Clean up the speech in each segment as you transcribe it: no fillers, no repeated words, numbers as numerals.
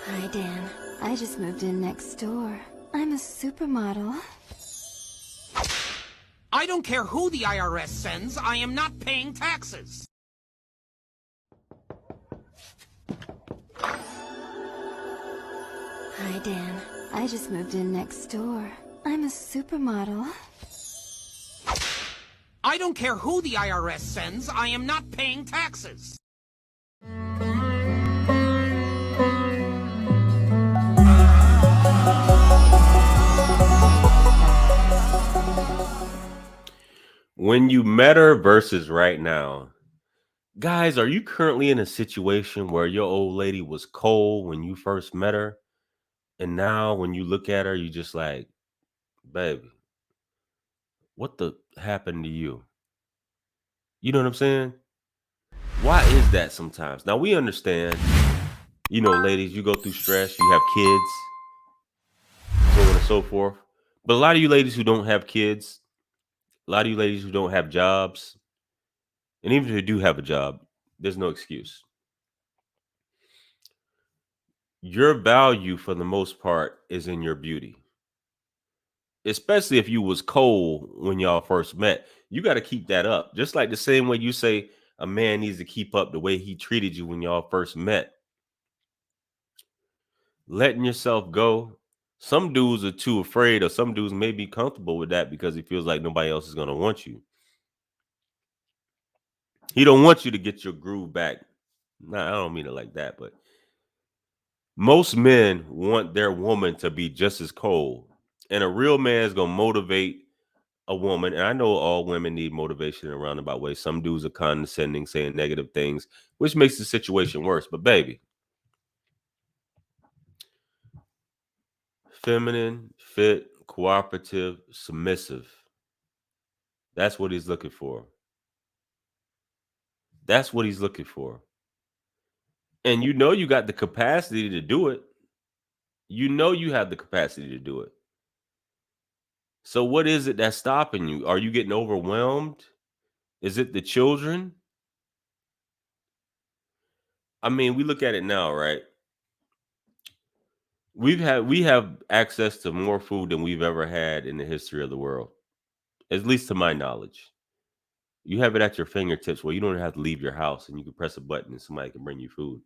Hi, Dan. I just moved in next door. I'm a supermodel. I don't care who the IRS sends. I am not paying taxes. Hi, Dan. I just moved in next door. I'm a supermodel. I don't care who the IRS sends. I am not paying taxes. When you met her versus right now, guys, are you currently in a situation where your old lady was cold when you first met her? And now when you look at her, you just like, baby, what the happened to you? You know what I'm saying? Why is that sometimes? Now we understand, ladies, you go through stress, you have kids, so on and so forth. But a lot of you ladies who don't have kids, a lot of you ladies who don't have jobs, and even if you do have a job, there's no excuse. Your value for the most part is in your beauty. Especially if you was cold when y'all first met. You got to keep that up. Just like the same way you say a man needs to keep up the way he treated you when y'all first met. Letting yourself go. Some dudes are too afraid, or some dudes may be comfortable with that because he feels like nobody else is going to want you. He don't want you to get your groove back. Nah, I don't mean it like that, but most men want their woman to be just as cold. And a real man is going to motivate a woman, and I know all women need motivation in a roundabout way. Some dudes are condescending, saying negative things, which makes the situation worse. But baby, feminine, fit, cooperative, submissive. That's what he's looking for. That's what he's looking for. And you know you got the capacity to do it. You know you have the capacity to do it. So what is it that's stopping you? Are you getting overwhelmed? Is it the children? I mean, we look at it now, right? We have access to more food than we've ever had in the history of the world, at least to my knowledge. You have it at your fingertips where you don't have to leave your house and you can press a button and somebody can bring you food.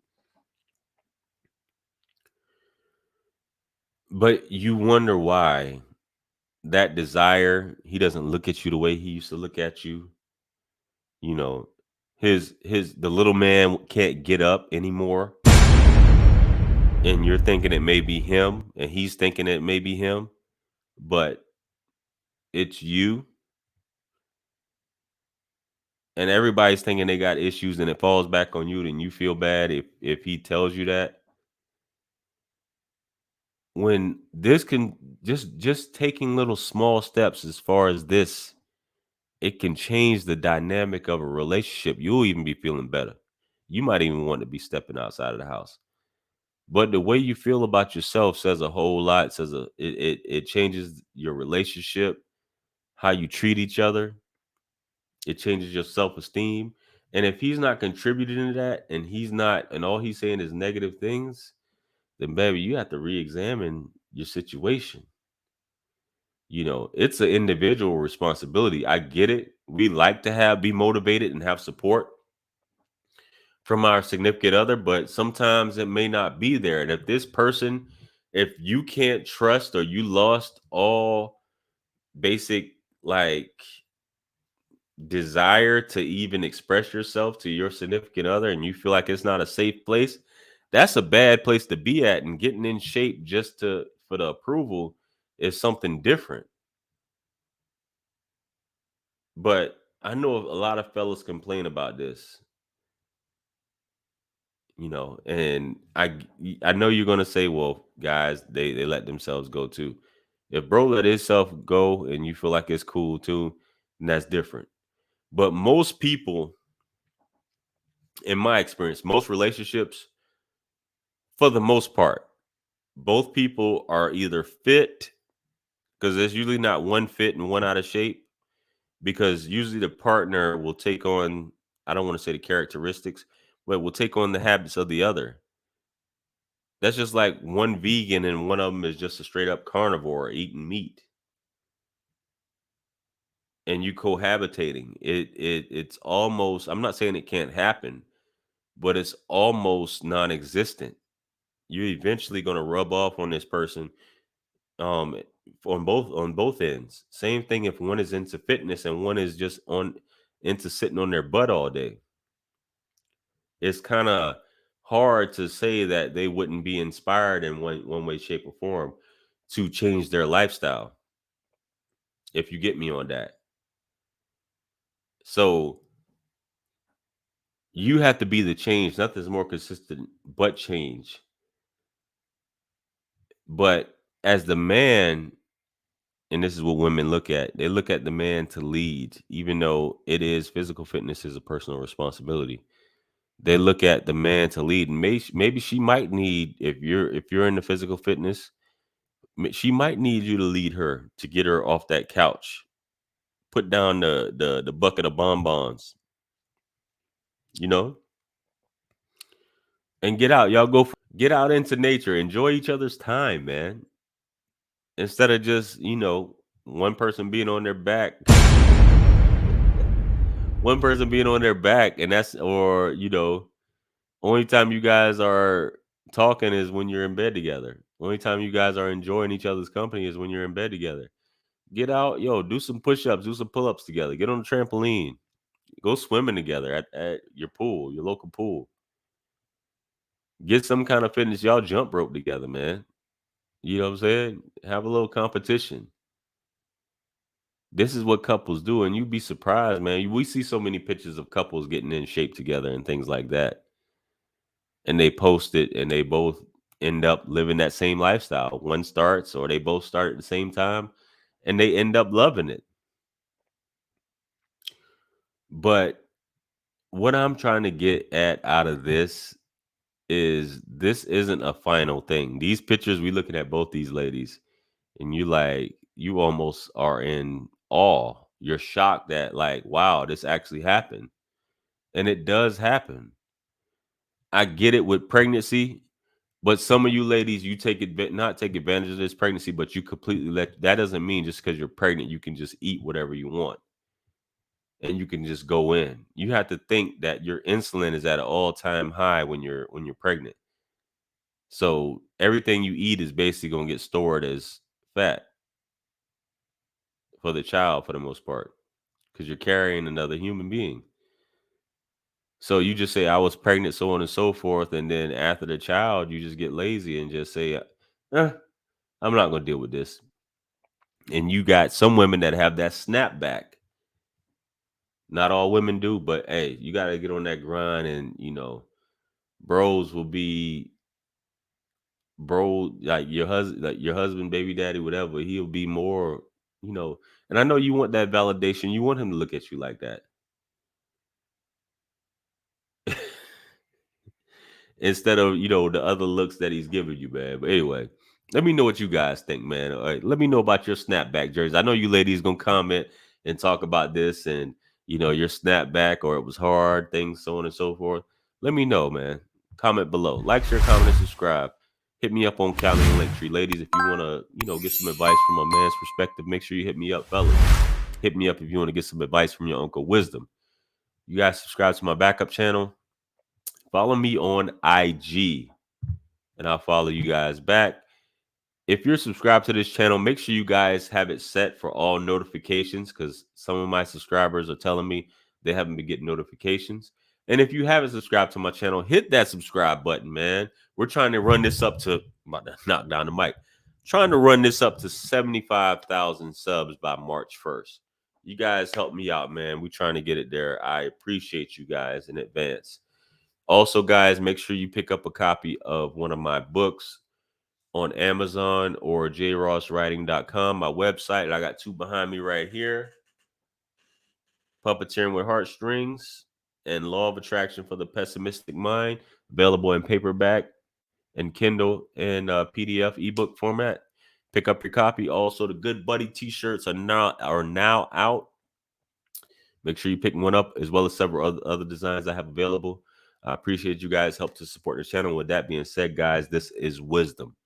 But you wonder why that desire, he doesn't look at you the way he used to look at you. You know, the little man can't get up anymore. And you're thinking it may be him, and he's thinking it may be him, but it's you. And everybody's thinking they got issues and it falls back on you, then you feel bad if he tells you that. When this can just taking little small steps as far as this, it can change the dynamic of a relationship. You'll even be feeling better. You might even want to be stepping outside of the house. But the way you feel about yourself says a whole lot. It changes your relationship, how you treat each other. It changes your self-esteem. And if he's not contributing to that and all he's saying is negative things, then baby, you have to re-examine your situation. It's an individual responsibility. I get it. We like to be motivated and have support from our significant other, but sometimes it may not be there. And if you can't trust or you lost all basic like desire to even express yourself to your significant other and you feel like it's not a safe place, that's a bad place to be at. And getting in shape just for the approval is something different. But I know a lot of fellas complain about this, and I know you're gonna say, well, guys, they let themselves go too. If bro let himself go and you feel like it's cool too, then that's different. But most people, in my experience, most relationships, for the most part, both people are either fit, because there's usually not one fit and one out of shape, because usually the partner will take on, I don't want to say the characteristics, but will take on the habits of the other. That's just like one vegan and one of them is just a straight up carnivore eating meat, and you cohabitating. It's almost, I'm not saying it can't happen, but it's almost non-existent. You're eventually going to rub off on this person, um on both ends. Same thing if one is into fitness and one is just on into sitting on their butt all day. It's kind of hard to say that they wouldn't be inspired in one way, shape, or form to change their lifestyle, if you get me on that. So you have to be the change. Nothing's more consistent but change. But as the man, and this is what women look at, they look at the man to lead, even though it is physical fitness is a personal responsibility. They look at the man to lead, and maybe she might need, if you're in the physical fitness, she might need you to lead her, to get her off that couch, put down the bucket of bonbons, you know, and get out. Y'all get out into nature, enjoy each other's time, man. Instead of just, one person being on their back, one person being on their back, and that's, or, only time you guys are talking is when you're in bed together. Only time you guys are enjoying each other's company is when you're in bed together. Get out, do some push-ups, do some pull-ups together. Get on the trampoline. Go swimming together at your pool, your local pool. Get some kind of fitness. Y'all jump rope together, man. You know what I'm saying? Have a little competition. This is what couples do, and you'd be surprised, man. We see so many pictures of couples getting in shape together and things like that. And they post it, and they both end up living that same lifestyle. One starts, or they both start at the same time, and they end up loving it. But what I'm trying to get at out of this is, this isn't a final thing. These pictures, we looking at both these ladies, and you almost are in awe. You're shocked that, like, wow, this actually happened. And it does happen. I get it with pregnancy, but some of you ladies, you not take advantage of this pregnancy, but you completely that doesn't mean just because you're pregnant, you can just eat whatever you want and you can just go in. You have to think that your insulin is at an all-time high when you're pregnant. So everything you eat is basically going to get stored as fat for the child for the most part, because you're carrying another human being. So you just say, I was pregnant, so on and so forth. And then after the child, you just get lazy and just say, I'm not going to deal with this. And you got some women that have that snapback. Not all women do, but hey, you got to get on that grind. And, bros will be like your husband, baby daddy, whatever. He'll be more, and I know you want that validation. You want him to look at you like that. Instead of, the other looks that he's giving you, man. But anyway, let me know what you guys think, man. All right, let me know about your snapback jerseys. I know you ladies gonna comment and talk about this, and your snapback, or it was hard, things, so on and so forth. Let me know, man. Comment below. Like, share, comment, and subscribe. Hit me up on Callie and Linktree. Ladies, if you want to, get some advice from a man's perspective, make sure you hit me up, fellas. Hit me up if you want to get some advice from your Uncle Wisdom. You guys subscribe to my backup channel. Follow me on IG, and I'll follow you guys back. If you're subscribed to this channel, make sure you guys have it set for all notifications, because some of my subscribers are telling me they haven't been getting notifications. And if you haven't subscribed to my channel, hit that subscribe button, man. We're trying to run this up to, I'm about to knock down the mic, trying to run this up to 75,000 subs by March 1st. You guys help me out, man. We're trying to get it there. I appreciate you guys in advance. Also, guys, make sure you pick up a copy of one of my books on Amazon or jrosswriting.com, my website. And I got two behind me right here: Puppeteering with Heartstrings and Law of Attraction for the Pessimistic Mind, available in paperback and Kindle and PDF ebook format. Pick up your copy. Also, the Good Buddy t-shirts are now out. Make sure you pick one up, as well as several other designs I have available. I appreciate you guys' help to support the channel. With that being said, guys, this is wisdom.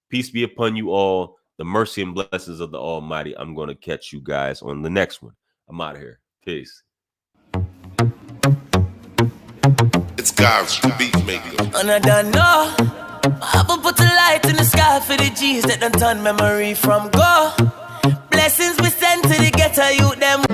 Peace be upon you all. The mercy and blessings of the Almighty. I'm going to catch you guys on the next one. I'm out of here. Peace. It's God's beat maker. And I don't know. I haven't put a light in the sky for the G's that done turn memory from go. Blessings we send to the ghetto youth them.